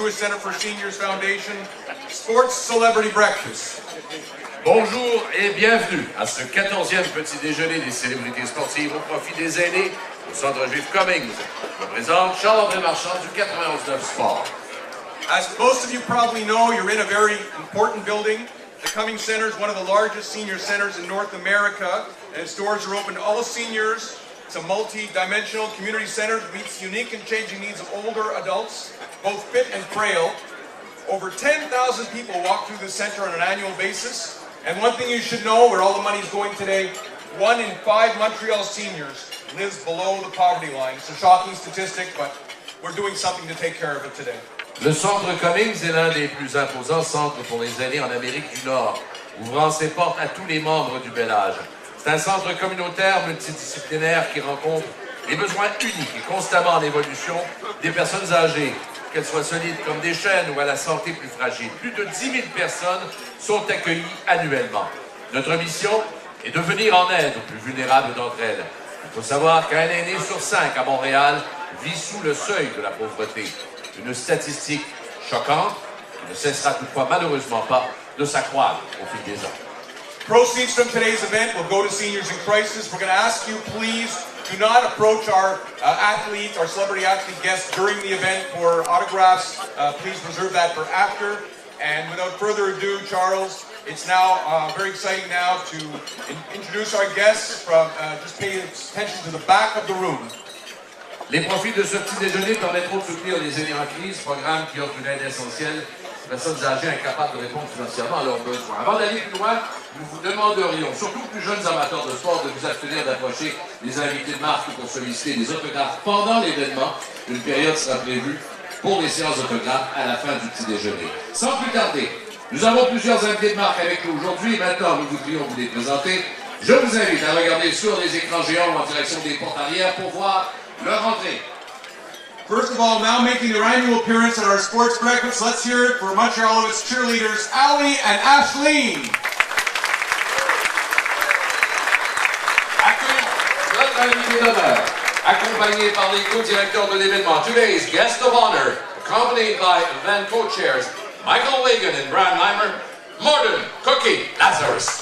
Jewish Centre for Seniors Foundation Sports Celebrity Breakfast. Bonjour et bienvenue à ce 14e petit déjeuner des célébrités sportives au profit des aînés au centre juif Cummings. Je me présente Charles-André Marchand du 91.9 Sport. As most of you probably know, you're in a very important building. The Cummings Centre is one of the largest senior centers in North America, and its doors are open to all seniors. It's a multi-dimensional community center that meets the unique and changing needs of older adults, both fit and frail. Over 10,000 people walk through the center on an annual basis. And one thing you should know, where all the money is going today, 1 in 5 Montreal seniors lives below the poverty line. It's a shocking statistic, but we're doing something to take care of it today. Le centre Cummings est l'un des plus imposants centres pour les aînés en Amérique du Nord, ouvrant ses portes à tous les membres du bel âge. C'est un centre communautaire multidisciplinaire qui rencontre les besoins uniques et constamment en évolution des personnes âgées, qu'elles soient solides comme des chênes ou à la santé plus fragile. Plus de 10 000 personnes sont accueillies annuellement. Notre mission est de venir en aide aux plus vulnérables d'entre elles. Il faut savoir qu'un aîné sur 5 à Montréal vit sous le seuil de la pauvreté. Une statistique choquante qui ne cessera toutefois malheureusement pas de s'accroître au fil des ans. Proceeds from today's event will go to seniors in crisis. We're going to ask you, please, do not approach our athletes, our celebrity athlete guests during the event for autographs. Please reserve that for after. And without further ado, Charles, it's now very exciting now to introduce our guests from, just pay attention to the back of the room. Les profits de ce petit déjeuner permettront de soutenir les aînés en crise, programme qui offre une aide essentielle aux personnes âgées incapables de répondre financièrement à leurs besoins. Avant d'aller plus loin, nous vous demanderions, surtout aux plus jeunes amateurs de sport, de vous abstenir d'approcher les invités de marque pour solliciter des autographes pendant l'événement. Une période sera prévue pour les séances d'autographes à la fin du petit déjeuner. Sans plus tarder, nous avons plusieurs invités de marque avec nous aujourd'hui et maintenant nous voudrions vous les présenter. Je vous invite à regarder sur les écrans géants ou en direction des portes arrière pour voir leur entrée. First of all, now making their annual appearance at our sports breakfast, let's hear it for Montreal Expos cheerleaders, Ali and Ashleen. Accueillons notre invité d'honneur, accompagné par les co-directeurs de l'événement. Today's guest of honor, accompanied by then co-chairs Michael Wagan and Brad Neimer, Morden, Cookie, Lazarus.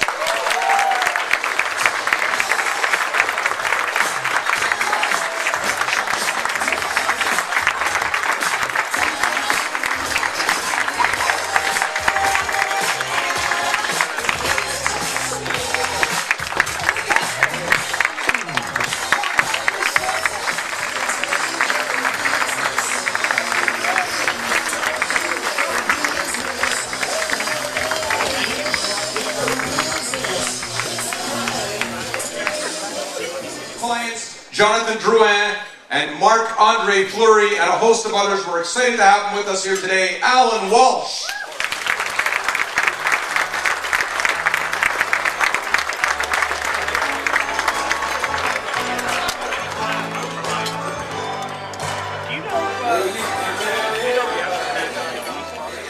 Jonathan Drouin and Marc-Andre Fleury and a host of others. We're excited to have them with us here today. Alan Walsh.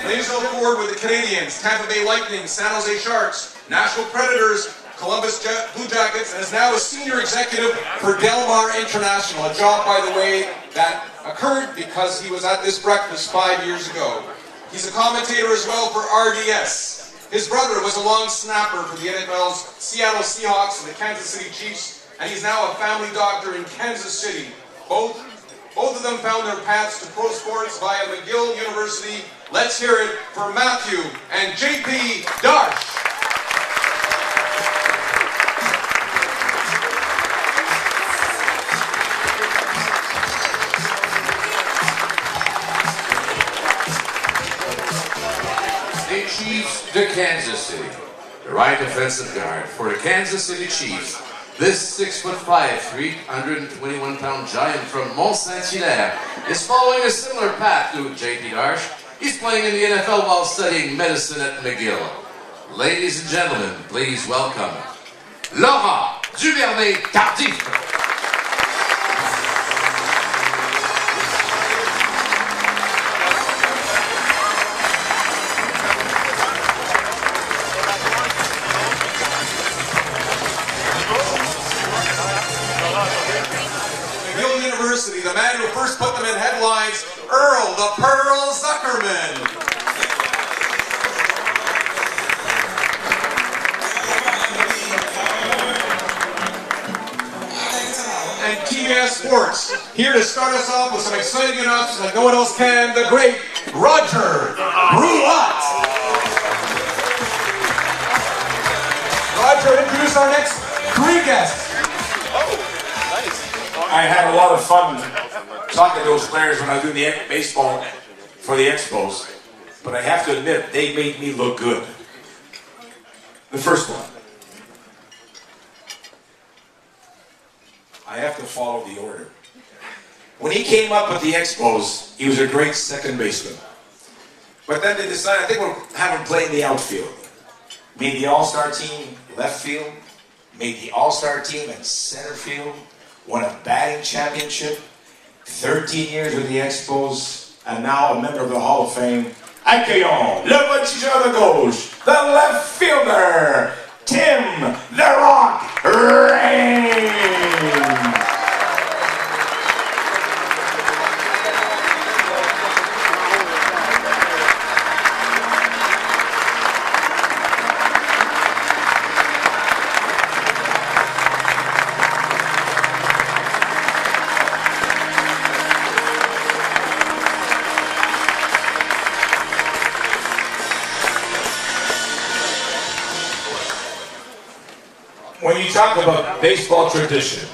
Please go forward with the Canadians, Tampa Bay Lightning, San Jose Sharks, Nashville Predators, Columbus Blue Jackets, and is now a senior executive for Del Mar International, a job, by the way, that occurred because he was at this breakfast 5 years ago. He's a commentator as well for RDS. His brother was a long snapper for the NFL's Seattle Seahawks and the Kansas City Chiefs, and he's now a family doctor in Kansas City. Both of them found their paths to pro sports via McGill University. Let's hear it for Mathieu and JP Darche. Chiefs to Kansas City. The right defensive guard for the Kansas City Chiefs. This 6'5", 321-pound giant from Mont-Saint-Hilaire is following a similar path to J.P. Darche. He's playing in the NFL while studying medicine at McGill. Ladies and gentlemen, please welcome Laurent Duvernay-Tardif. The man who first put them in headlines, Earl the Pearl Zuckerman. And TBS Sports, here to start us off with some exciting announcements like no one else can, the great Roger Brulotte. Roger, introduce our next three guests. I had a lot of fun talking to those players when I do the baseball for the Expos, but I have to admit, they made me look good. The first one. I have to follow the order. When he came up with the Expos, he was a great second baseman. But then they decided, I think we'll have him play in the outfield. Made the All-Star team left field, made the All-Star team in center field, won a batting championship, 13 years with the Expos, and now a member of the Hall of Fame. Accueillons le voltigeur de gauche, the left fielder, Tim "The Rock" Raines. When you talk about baseball tradition,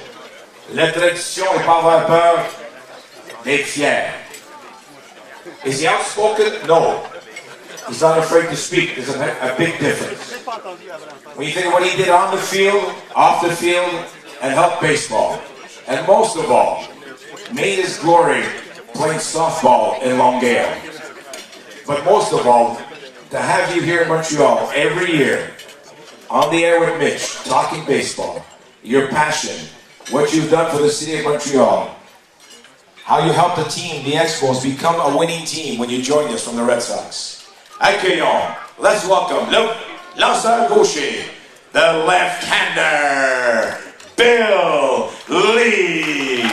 la tradition n'est pas avoir peur d'être fier. Is he outspoken? No. He's not afraid to speak. There's a big difference. When you think of what he did on the field, off the field, and helped baseball, and most of all, made his glory playing softball in Longueuil. But most of all, to have you here in Montreal every year, on the air with Mitch, talking baseball, your passion, what you've done for the city of Montreal, how you helped the team, the Expos, become a winning team when you joined us from the Red Sox. Accueillons, let's welcome le lanceur gaucher, the left-hander, Bill Lee.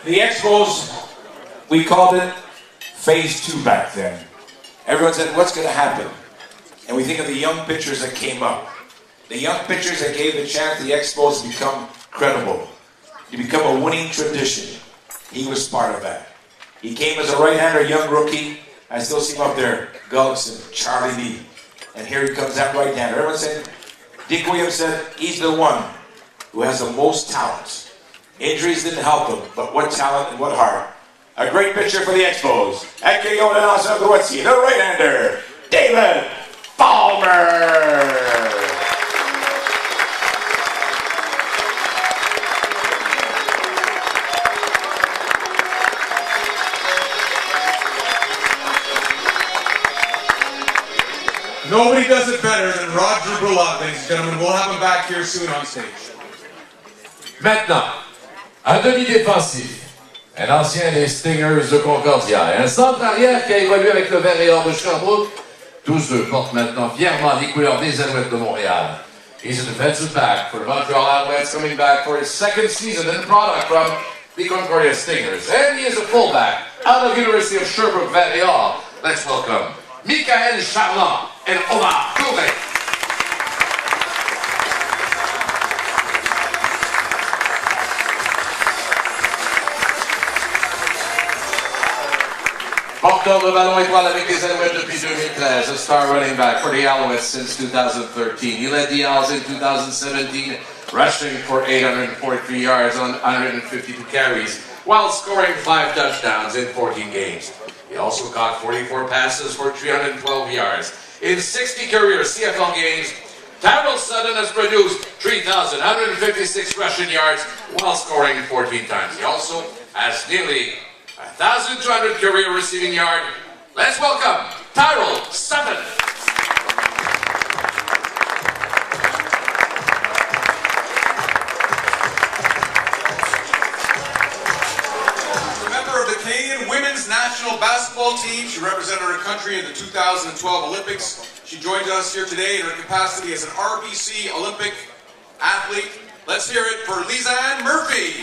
The Expos, we called it Phase 2 back then. Everyone said, what's going to happen? And we think of the young pitchers that came up. The young pitchers that gave the chance to the Expos to become credible, to become a winning tradition. He was part of that. He came as a right-hander, young rookie. I still see him up there, Gulks and Charlie Lee. And here he comes, that right-hander. Everyone said, Dick Williams said, he's the one who has the most talent. Injuries didn't help him, but what talent and what heart. A great pitcher for the Expos. Accueillons le lanceur droitier, the right-hander, David Palmer. Nobody does it better than Roger Brulotte, ladies and gentlemen. We'll have him back here soon on stage. Maintenant, un demi-défensif, un ancien des Stingers de Concordia, et un centre arrière qui a évolué avec le Vert et Or de Sherbrooke. Tous deux portent maintenant fièrement les couleurs des Alouettes de Montréal. He's a defensive back for the Montreal Alouettes, coming back for his second season in the product from the Concordia Stingers. And he is a fullback out of University of Sherbrooke, Vert et Or. Let's welcome Michael Charland and Omar Touré. Porteur de ballon étoile avec les Alouettes depuis 2013, a star running back for the Alouettes since 2013. He led the Owls in 2017, rushing for 843 yards on 152 carries, while scoring 5 touchdowns in 14 games. He also caught 44 passes for 312 yards. In 60 career CFL games, Tyrell Sutton has produced 3,156 rushing yards while scoring 14 times. He also has nearly 1,200 career receiving yard. Let's welcome Tyrell Sutton. national basketball team. She represented her country in the 2012 Olympics. She joins us here today in her capacity as an RBC Olympic athlete. Let's hear it for Lizanne Murphy.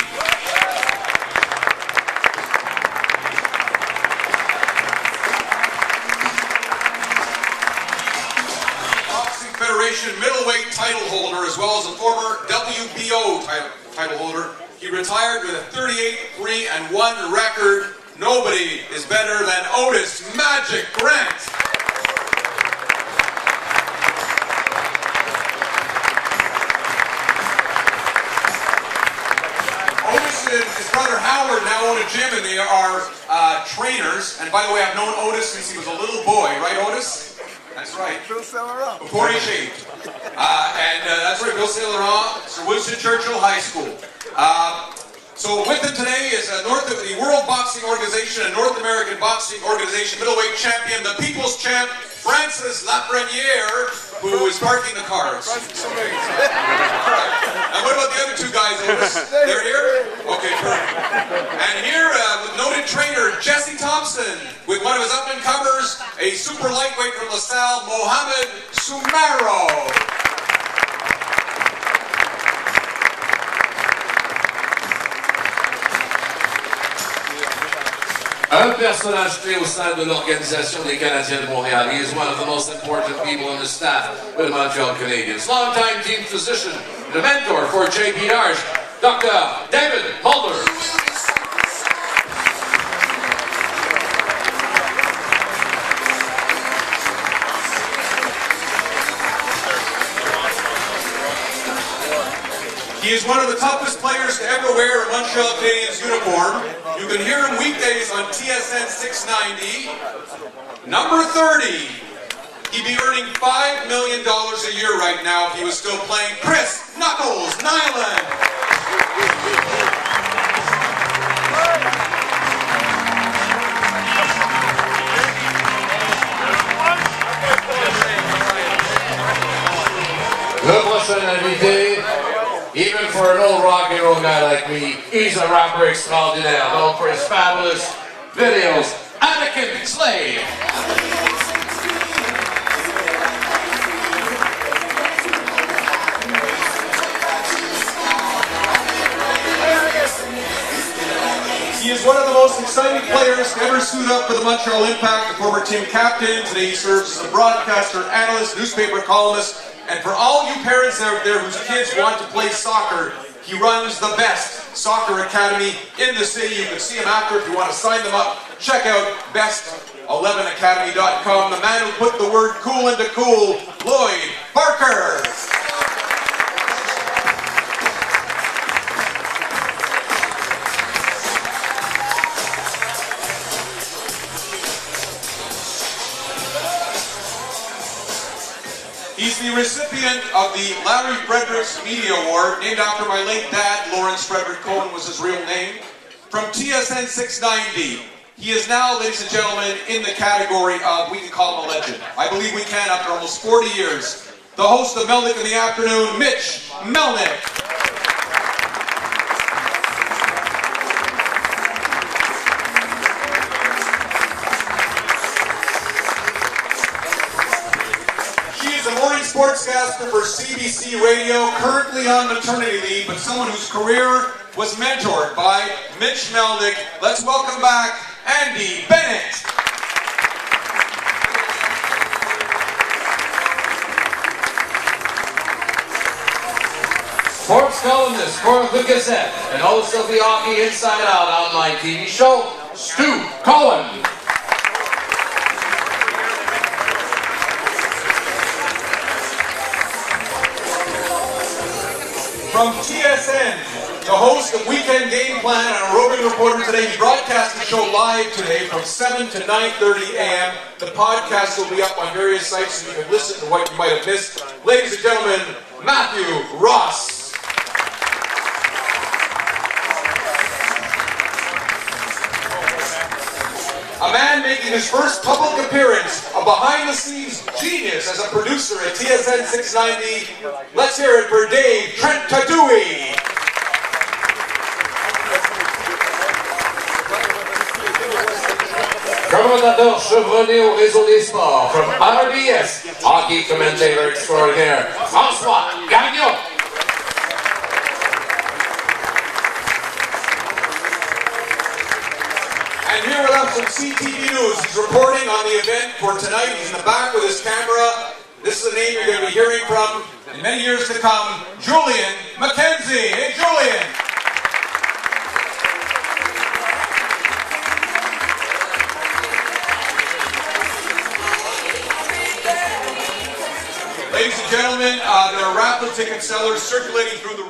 Boxing Federation middleweight title holder, as well as a former WBO title holder. He retired with a 38-3-1 record. Nobody is better than Otis Magic Grant. Otis and his brother Howard now own a gym, and they are trainers. And by the way, I've known Otis since he was a little boy, right, Otis? That's right. Before he shaved. That's right, Bill St. Laurent, Sir Winston Churchill High School. So with him today is the World Boxing Organization and North American Boxing Organization middleweight champion, the People's Champ, Francis Lafreniere, who is parking the cars. And what about the other two guys, Otis? They're here? Okay, perfect. And here, with noted trainer Jesse Thompson, with one of his up-and-comers, a super lightweight from LaSalle, Mohamed Soumaro. Un personnage clé au sein de l'organisation des Canadiens de Montréal. He is one of the most important people on the staff with the Montreal Canadiens. Longtime team physician, the mentor for J.P. Darche, Dr. David Mulder. He is one of the toughest players to ever wear a Montreal Canadiens uniform. You can hear him weekdays on TSN 690. Number 30. He'd be earning $5 million a year right now if he was still playing. Chris Knuckles Nyland. Le prochain invité, even for an old rock and roll guy like me, he's a rapper extraordinaire, known for his fabulous videos. Anakin Slade. He is one of the most exciting players to ever suit up for the Montreal Impact, the former team captain. Today he serves as a broadcaster, analyst, newspaper columnist, and for all you parents out there whose kids want to play soccer, he runs the best soccer academy in the city. You can see him after if you want to sign them up. Check out best11academy.com. The man who put the word cool into cool, Lloyd Barker. He's the recipient of the Larry Fredericks Media Award, named after my late dad. Lawrence Frederick Cohen was his real name. From TSN 690, he is now, ladies and gentlemen, in the category of, we can call him a legend. I believe we can after almost 40 years. The host of Melnick in the Afternoon, Mitch Melnick. Sportscaster for CBC Radio, currently on maternity leave, but someone whose career was mentored by Mitch Melnick. Let's welcome back Andy Bennett. Sports columnist for the Gazette and host of the Hockey Inside Out online TV show, Stu Cohen. From TSN, the host of Weekend Game Plan and a roving reporter today, he broadcast the show live today from 7 to 9:30 a.m. The podcast will be up on various sites so you can listen to what you might have missed. Ladies and gentlemen, Matthew Ross. A man making his first public appearance, a behind-the-scenes genius as a producer at TSN 690. Let's hear it for Dave Trentadui. Commentateur chevronné au réseau des sports, from RDS, hockey commentator extraordinaire, François Gagnon. And here with us from CTV News, he's reporting on the event for tonight. He's in the back with his camera. This is a name you're going to be hearing from in many years to come, Julian McKenzie. Hey, Julian. Ladies and gentlemen, there are raffle ticket sellers circulating through the